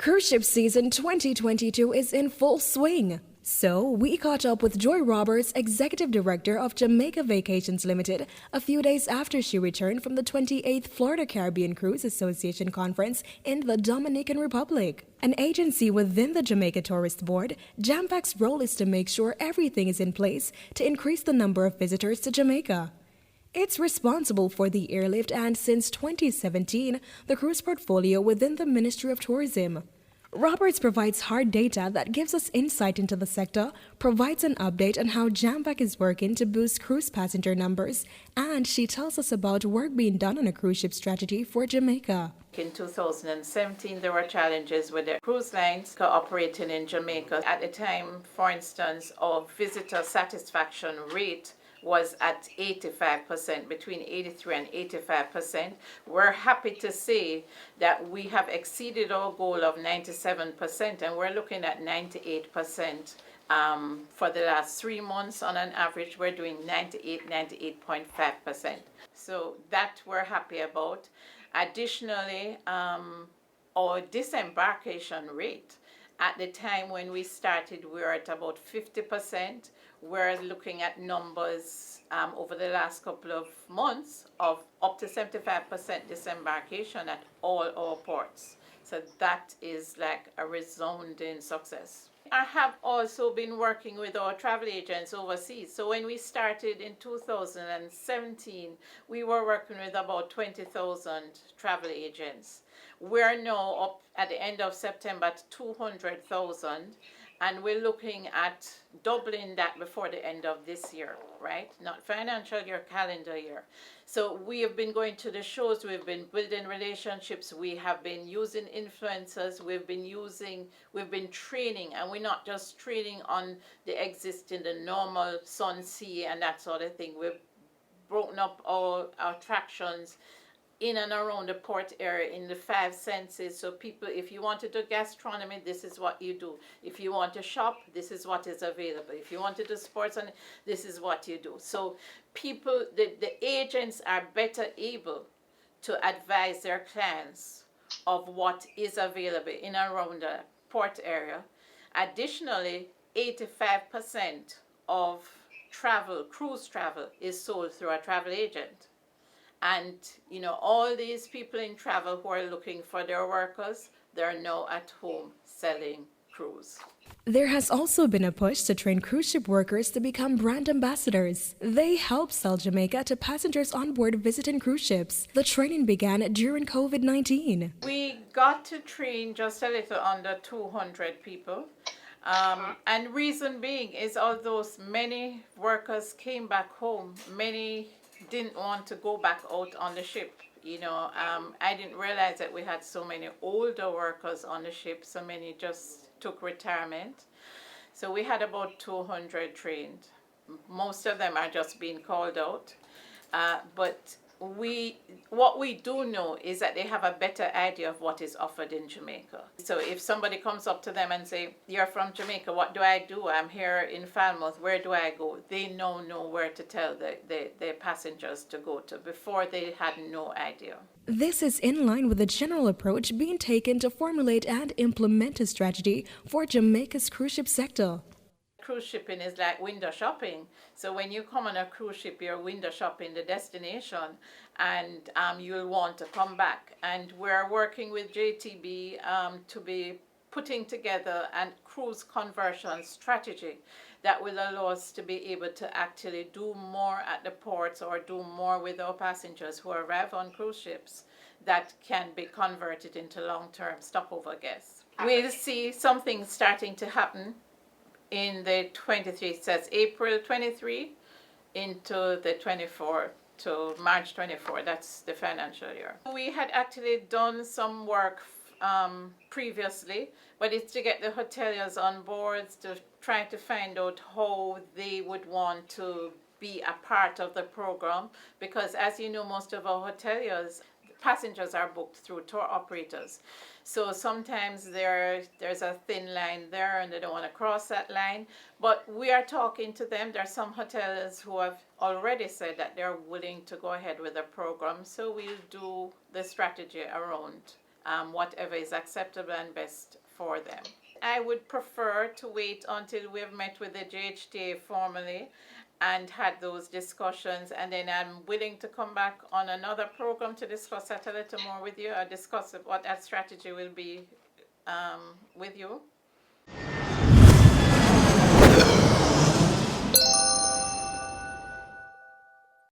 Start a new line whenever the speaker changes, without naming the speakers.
Cruise ship season 2022 is in full swing. So, we caught up with Joy Roberts, Executive Director of Jamaica Vacations Limited, a few days after she returned from the 28th Florida Caribbean Cruise Association Conference in the Dominican Republic. An agency within the Jamaica Tourist Board, JAMVAC's role is to make sure everything is in place to increase the number of visitors to Jamaica. It's responsible for the airlift and since 2017, the cruise portfolio within the Ministry of Tourism. Roberts provides hard data that gives us insight into the sector, provides an update on how JAMVAC is working to boost cruise passenger numbers, and she tells us about work being done on a cruise ship strategy for Jamaica.
In 2017, there were challenges with the cruise lines cooperating in Jamaica. At the time, for instance, our visitor satisfaction rate was at 85%, between 83 and 85%. We're happy to say that we have exceeded our goal of 97%, and we're looking at 98%. For the last 3 months, on an average, we're doing 98.5%. So that we're happy about. Additionally, our disembarkation rate, at the time when we started, we were at about 50%. We're looking at numbers over the last couple of months of up to 75% disembarkation at all our ports. So that is like a resounding success. I have also been working with our travel agents overseas. So when we started in 2017, we were working with about 20,000 travel agents. We're now up at the end of September at 200,000, and we're looking at doubling that before the end of this year, right? Not financial year, calendar year. So we have been going to the shows, we've been building relationships, we have been using influencers, we've been training, and we're not just training on the existing, the normal sun, sea, and that sort of thing. We've broken up our attractions in and around the port area in the 5 senses. So people, if you want to do gastronomy, this is what you do. If you want to shop, this is what is available. If you want to do sports, and this is what you do. So people, the agents are better able to advise their clients of what is available in and around the port area. Additionally, 85% of travel, cruise travel, is sold through a travel agent. And, you know, all these people in travel who are looking for their workers, they're now at home selling cruise.
There has also been a push to train cruise ship workers to become brand ambassadors. They help sell Jamaica to passengers on board visiting cruise ships. The training began during COVID-19.
We got to train just a little under 200 people. And reason being is although many workers came back home, many didn't want to go back out on the ship. You know, I didn't realize that we had so many older workers on the ship. So many just took retirement. So we had about 200 trained. Most of them are just being called out. But what we do know is that they have a better idea of what is offered in Jamaica. So if somebody comes up to them and say, "You're from Jamaica, what do I do? I'm here in Falmouth, where do I go?" They now know where to tell the passengers to go to. Before, they had no idea.
This is in line with the general approach being taken to formulate and implement a strategy for Jamaica's cruise ship sector.
Cruise shipping is like window shopping. So when you come on a cruise ship, you're window shopping the destination, and you'll want to come back. And we're working with JTB to be putting together a cruise conversion strategy that will allow us to be able to actually do more at the ports or do more with our passengers who arrive on cruise ships that can be converted into long-term stopover guests. We'll see something starting to happen in the 23, says April 23 into the 24 to March 24. That's the financial year. We had actually done some work previously, but it's to get the hoteliers on board, to try to find out how they would want to be a part of the program, because as you know, most of our hoteliers, passengers are booked through tour operators. So sometimes there's a thin line there and they don't want to cross that line. But we are talking to them. There are some hoteliers who have already said that they're willing to go ahead with the program. So we'll do the strategy around whatever is acceptable and best for them. I would prefer to wait until we've met with the JHTA formally and had those discussions, and then I'm willing to come back on another program to discuss that a little more with you, or discuss what that strategy will be with you.